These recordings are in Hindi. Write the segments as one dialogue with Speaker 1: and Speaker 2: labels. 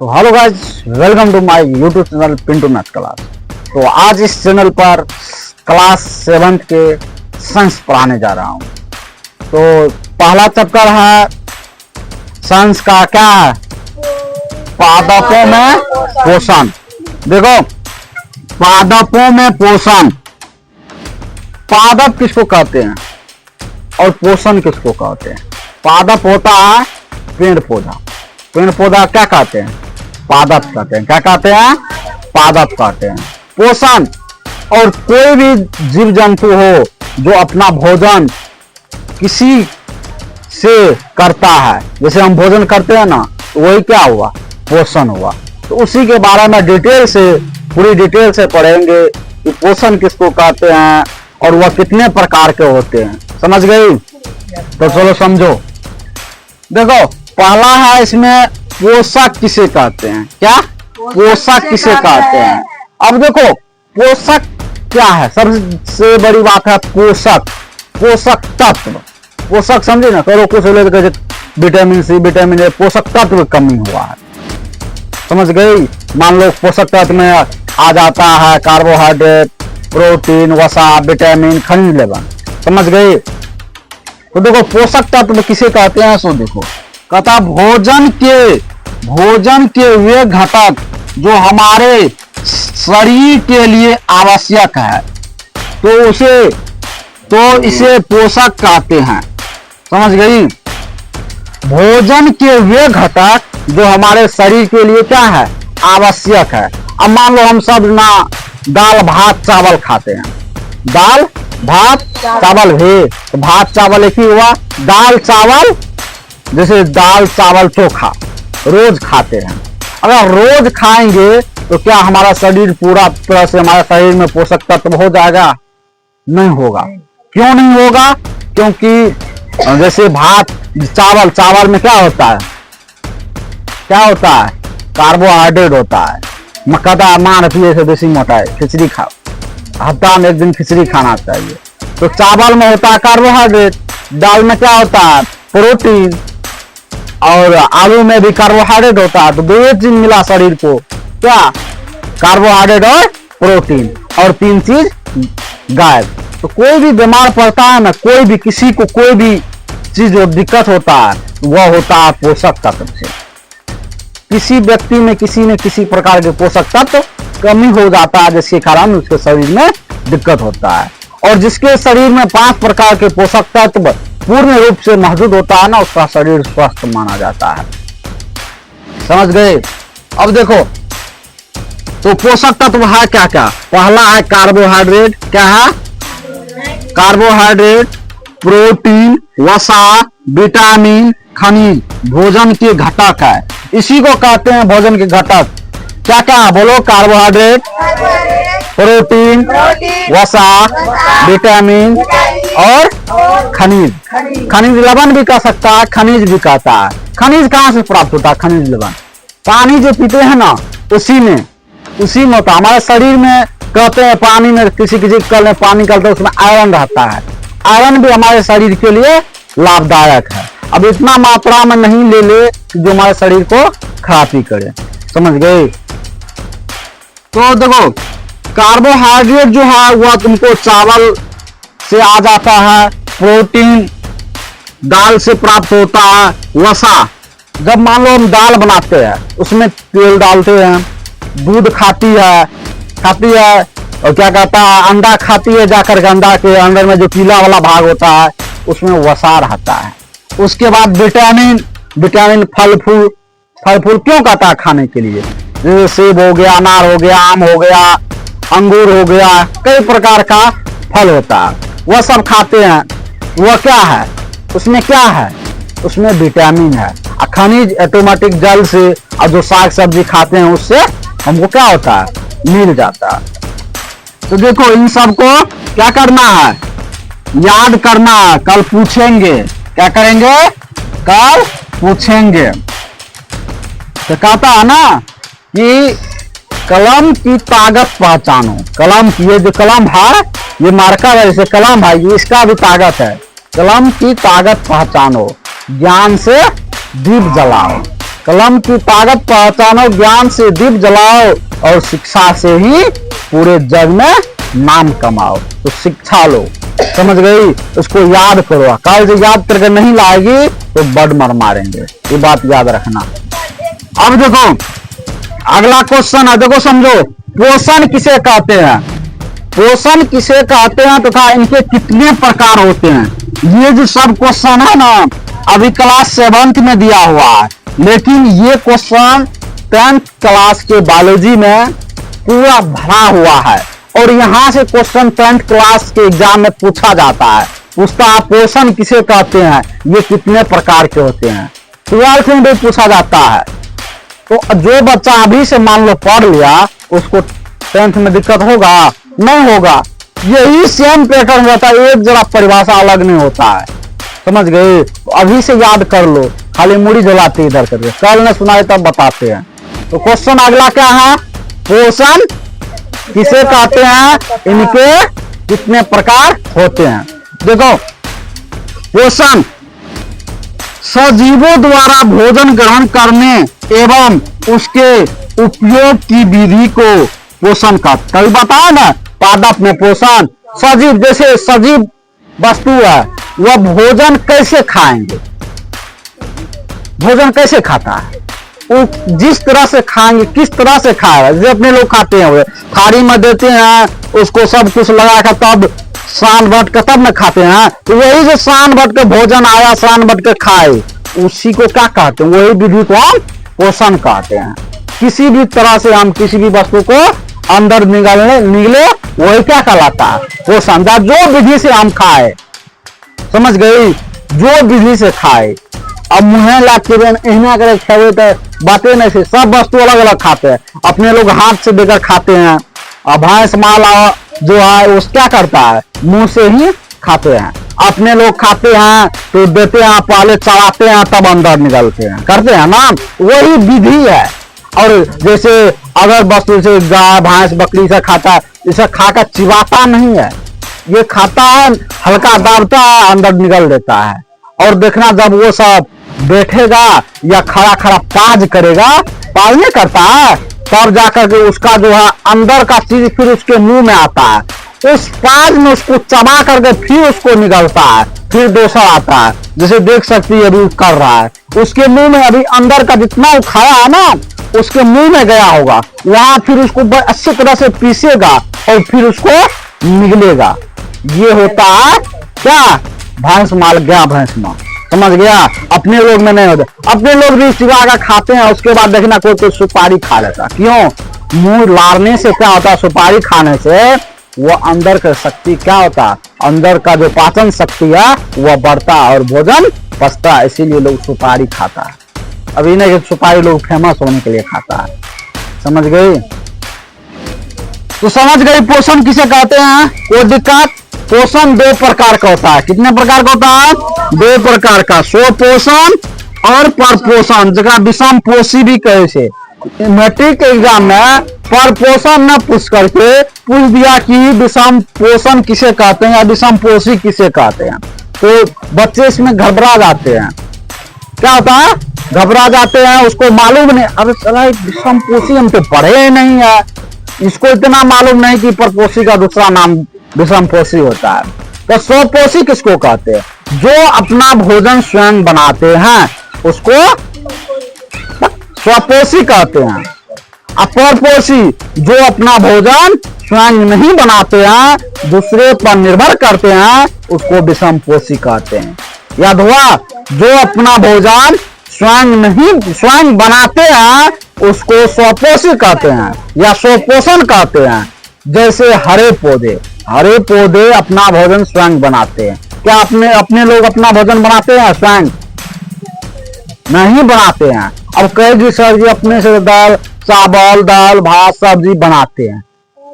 Speaker 1: तो hello guys, welcome to my YouTube channel Pintu math class. तो आज इस चैनल पर क्लास 7 के साइंस पढ़ाने जा रहा हूं। तो पहला चैप्टर है साइंस का, क्या है? पादपों में पोषण। देखो, पादपों में पोषण, पादप किसको कहते हैं और पोषण किसको कहते हैं? पादप होता है पेड़ पौधा। पेड़ पौधा क्या कहते हैं? पादप कहते हैं। क्या कहते हैं? पादप कहते हैं। पोषण, और कोई भी जीव जंतु हो जो अपना भोजन किसी से करता है, जैसे हम भोजन करते हैं ना, तो वही क्या हुआ? पोषण हुआ। तो उसी के बारे में डिटेल से, पूरी डिटेल से पढ़ेंगे कि पोषण किसको कहते हैं और वह कितने प्रकार के होते हैं। समझ गई? तो चलो समझो। देखो, पहला है इसमें पोषक किसे कहते हैं? क्या? पोषक किसे कहते हैं? अब देखो, पोषक क्या है? सबसे बड़ी बात है पोषक। पोषक तत्व, पोषक समझे ना? करो कुछ लेकर विटामिन सी, विटामिन ए, पोषक तत्व कमी हुआ है। समझ गई? मान लो पोषक तत्व में आ जाता है कार्बोहाइड्रेट, प्रोटीन, वसा, विटामिन, खनिज लवण। समझ गई? तो देखो, पोषक तत्व किसे कहते हैं? सो देखो, कहता भोजन के वे घटक जो हमारे शरीर के लिए आवश्यक है, तो इसे पोषक कहते हैं। समझ गई? भोजन के वे घटक जो हमारे शरीर के लिए क्या है? आवश्यक है। अब मान लो हम सब ना दाल भात चावल खाते हैं। दाल भात चावल है, तो भात चावल एक ही हुआ। दाल चावल, जैसे दाल चावल चोखा रोज खाते हैं। अगर रोज खाएंगे तो क्या हमारा शरीर पूरा तरह से, हमारे शरीर में पोषक तत्व हो जाएगा? नहीं होगा। क्यों नहीं होगा? क्योंकि जैसे भात चावल में क्या होता है? क्या होता है? कार्बोहाइड्रेट होता है। मक्का मान पिए से बेसी मोटा है, खिचड़ी खाओ, हफ्ता में एक दिन खिचड़ी खाना चाहिए। तो चावल में होता है कार्बोहाइड्रेट, दाल में क्या होता है? प्रोटीन, और आलू में भी कार्बोहाइड्रेट होता है। तो दो चीज मिला शरीर को, क्या? कार्बोहाइड्रेट और प्रोटीन, और तीन चीज गायब। तो कोई भी बीमार पड़ता है ना, कोई भी किसी को कोई भी चीज जो दिक्कत होता है, वह होता है पोषक तत्व से। किसी व्यक्ति में किसी प्रकार के पोषक तत्व कमी हो जाता है, जिसके कारण उसके शरीर में दिक्कत होता है। और जिसके शरीर में 5 प्रकार के पोषक तत्व पूर्ण रूप से मौजूद होता है ना, उसका शरीर स्वस्थ माना जाता है। समझ गए? अब देखो, तो पोषक तत्व है क्या क्या? पहला है कार्बोहाइड्रेट। क्या है? कार्बोहाइड्रेट, प्रोटीन, वसा, विटामिन, खनिज भोजन के घटक है। इसी को कहते हैं भोजन के घटक। क्या क्या है? बोलो। कार्बोहाइड्रेट, प्रोटीन, वसा, विटामिन और खनिज। खनिज लवण भी कह सकता है, खनिज भी कहता है। खनिज कहाँ से प्राप्त होता है? खनिज लवण पानी जो पीते हैं ना, उसी में होता है। हमारे शरीर में कहते हैं पानी में, किसी कल में पानी निकलता है, उसमें आयरन रहता है। आयरन भी हमारे शरीर के लिए लाभदायक है। अब इतना मात्रा में नहीं ले जो हमारे शरीर को खराब ही करे। समझ गए? तो देखो, कार्बोहाइड्रेट जो है वह तुमको चावल से आ जाता है, प्रोटीन दाल से प्राप्त होता है, वसा, जब मान लो हम दाल बनाते हैं उसमें तेल डालते हैं, दूध खाती है, और क्या कहता है, अंडा खाती है, जाकर के अंडा के अंदर में जो पीला वाला भाग होता है उसमें वसा रहता है। उसके बाद विटामिन फल फूल क्यों कहता है खाने के लिए? जैसे सेब हो गया, अनार हो गया, आम हो गया, अंगूर हो गया, कई प्रकार का फल होता है, वह सब खाते हैं। वह क्या है? उसमें क्या है? उसमें विटामिन है। खनिज ऑटोमेटिक जल से, और जो साग सब्जी खाते हैं उससे हमको क्या होता है? मिल जाता है। तो देखो, इन सब को क्या करना है? याद करना है। कल पूछेंगे। क्या करेंगे? कल पूछेंगे। तो कहता है ना कि कलम की ताकत पहचानो। कलम की, ये जो कलम है, ये मार्कर है, जैसे कलम है, इसका भी ताकत है। कलम की ताकत पहचानो, ज्ञान से दीप जलाओ। कलम की ताकत पहचानो, ज्ञान से दीप जलाओ और शिक्षा से ही पूरे जग में नाम कमाओ। तो शिक्षा लो, समझ गई, उसको याद करो। कल से याद करके नहीं लाएगी तो बड़ मर मारेंगे, ये बात याद रखना। अब देखो अगला क्वेश्चन है, देखो समझो, पोषण किसे कहते हैं, पोषण किसे कहते हैं तथा इनके कितने प्रकार होते हैं। ये जो सब क्वेश्चन है ना अभी क्लास 7th में दिया हुआ है, लेकिन ये क्वेश्चन 10th क्लास के बायोलॉजी में पूरा भरा हुआ है और यहां से क्वेश्चन 10th क्लास के एग्जाम में पूछा जाता है। पूछता है पोषण किसे कहते हैं, ये कितने प्रकार के होते हैं। 12th में भी पूछा जाता है। तो जो बच्चा अभी से मान लो पढ़ लिया उसको 10th में दिक्कत होगा? नहीं होगा। यही सेम पैटर्न रहता है, एक जरा परिभाषा अलग नहीं होता है, समझ गए। अभी से याद कर लो, खाली मुड़ी जलाते इधर करके, कल ने सुनाए तब बताते हैं। तो क्वेश्चन अगला क्या है, पोषण किसे कहते हैं, इनके कितने प्रकार होते हैं। देखो पोषण सजीवों द्वारा भोजन ग्रहण करने एवं उसके उपयोग की विधि को पोषण का, कभी बताया ना पादप में पोषण। सजीव जैसे सजीव वस्तु है वह भोजन कैसे खाएंगे, भोजन कैसे खाता है, वो जिस तरह से खाएंगे, किस तरह से खाएगा। जैसे अपने लोग खाते हैं, थाली में देते हैं उसको सब कुछ लगा कर तब सान बट के तब न खाते हैं। तो वही जो सान बट के भोजन आया, सान बट के खाए, उसी को क्या कहते हैं, वही विधि को हम पोषण कहते हैं। किसी भी तरह से हम किसी भी वस्तु को अंदर निगले वही क्या कहलाता है, पोषण। जो विधि से हम खाए, समझ गई, जो विधि से खाए। अब मुँह ला के खेवे तो बातें नहीं से, सब वस्तु अलग अलग खाते हैं। अपने लोग हाथ से देकर खाते हैं, और भैंस माल जो है वो क्या करता है, मुंह से ही खाते हैं। अपने लोग खाते हैं तो देते हैं, पहले चलाते हैं तब अंदर निकलते हैं, करते हैं ना, वही विधि है। और जैसे अगर वस्तु से गाय भैंस बकरी से खाता है, इसे खाकर चिबाता नहीं है, ये खाता है हल्का दाबता है अंदर निकल देता है। और देखना जब वो सब बैठेगा या खड़ा खड़ा पाज करेगा, पाज नहीं करता है, तब जाकर के उसका जो है अंदर का चीज फिर उसके मुंह में आता है। उस पाज में उसको चबा करके फिर उसको निकलता है, फिर दूसरा आता है। जैसे देख सकती है अभी कर रहा है, उसके मुंह में अभी अंदर का जितना वो खाया है ना उसके मुंह में गया होगा, वहां फिर उसको अच्छी तरह से पीसेगा और फिर उसको निकलेगा। ये होता है क्या, भैंस माल गया, भैंस माल, समझ गया। अपने लोग में नहीं होता, अपने लोग भी चिबा कर खाते हैं, उसके बाद देखना कोई कोई सुपारी खा लेता। क्यों, मुंह लारने से क्या होता है, सुपारी खाने से वो अंदर का शक्ति क्या होता है, अंदर का जो पाचन शक्ति है वह बढ़ता है और भोजन पचता है, इसीलिए लोग सुपारी खाता है। अभी नहीं सुपारी लोग फेमस होने के लिए खाता है, समझ गई। तो समझ गई पोषण किसे कहते हैं, कोई दिक्कत। पोषण दो प्रकार का होता है, कितने प्रकार का होता है, दो प्रकार का, स्वपोषण और परपोषण, जगह विषम पोषी भी कहे से। मैट्रिक एग्जाम में परपोषण न पूछ करके पूछ दिया कि विषम पोषण किसे कहते हैं या विषम पोषी किसे कहते हैं, तो बच्चे इसमें घबरा जाते हैं। क्या होता है, घबरा जाते हैं, उसको मालूम नहीं, अरे चला विषम पोषी हम तो पढ़े ही नहीं है, इसको इतना मालूम नहीं कि परपोषी का दूसरा नाम विषम पोषी होता है। तो स्वपोषी किसको कहते हैं, जो अपना भोजन स्वयं बनाते हैं उसको स्वपोषी कहते हैं। अपरपोषी जो अपना भोजन स्वयं नहीं बनाते हैं, दूसरे पर निर्भर करते हैं, उसको विषम पोषी कहते हैं। याद हुआ, जो अपना भोजन स्वयं बनाते हैं उसको स्वपोषी कहते हैं या स्वपोषण कहते हैं। जैसे हरे पौधे अपना भोजन स्वयं बनाते हैं। क्या अपने लोग अपना भोजन बनाते हैं, स्वयं नहीं बनाते हैं। अब कहेगी सर जी अपने से दाल चावल दाल भात सब्जी बनाते हैं,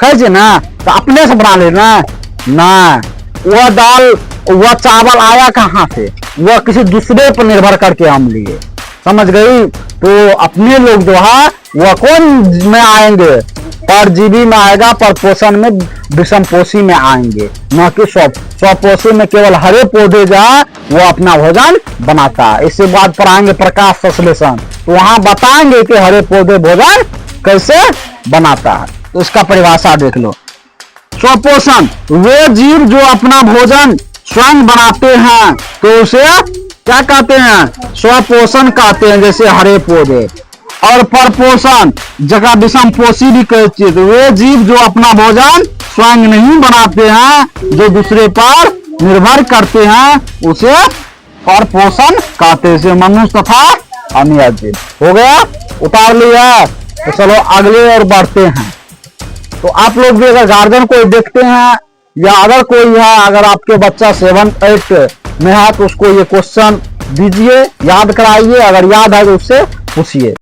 Speaker 1: कैसे ना, तो अपने से बना लेना ना, वह दाल वह चावल आया कहाँ से, वह किसी दूसरे पर निर्भर करके हम लिए, समझ गई। तो अपने लोग जो है वह कौन में आएंगे, परजीवी में आएगा, परपोषण में विषमपोषी में आएंगे, न कि स्वपोषी में केवल हरे पौधे जो है वो अपना भोजन बनाता है। इसके बाद पढ़ाएंगे प्रकाश संश्लेषण, तो वहां बताएंगे कि हरे पौधे भोजन कैसे बनाता है। तो इसका परिभाषा देख लो। स्वपोषण वे जीव जो अपना भोजन स्वयं बनाते हैं तो उसे क्या कहते हैं? स्वपोषण कहते हैं, जैसे हरे पौधे। और परपोषण जगह विषमपोषी भी कहते हैं, वे जीव जो अपना भोजन स्वयं नहीं बनाते हैं, जो दूसरे पर निर्भर करते हैं, उसे परपोषण कहते हैं, जैसे मनुष्य तथा अन्य जीव। हो गया, उतार लिया। तो चलो अगले और बढ़ते हैं। तो आप लोग भी अगर गार्जियन कोई देखते हैं या अगर कोई है, अगर आपके बच्चा 7th 8th में है तो उसको ये क्वेश्चन दीजिए, याद कराइए, अगर याद है तो उससे पूछिए।